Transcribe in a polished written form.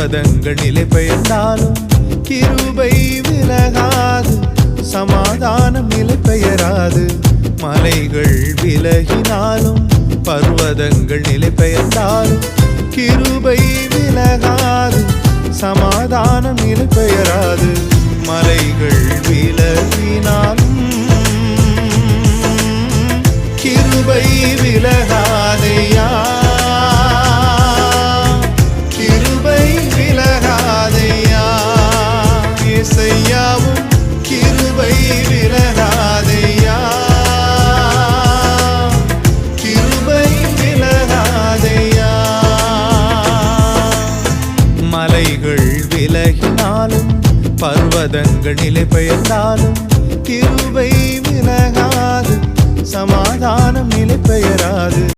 பர்வதங்கள் நிலை பெயர்ந்தாலும் கிருபை விலகாது, சமாதானம் நிலை பெயராது. மலைகள் விலகினாலும் பர்வதங்கள் நிலை பெயர்ந்தாலும் கிருபை விலகாது, சமாதானம் நிலை பெயராது. மலைகள் விலகினாலும் கிருபை விலகாதையா, கிருபை விலகாதையா. இசையாவும் கிருபை விலகாதையா, கிருபை விலகாதையா. மலைகள் விலகினாலும் பர்வதங்கள் நிலை பெயர்ந்தாலும் கிருபை விலகாது, சமாதானம் நிலை பெயராது.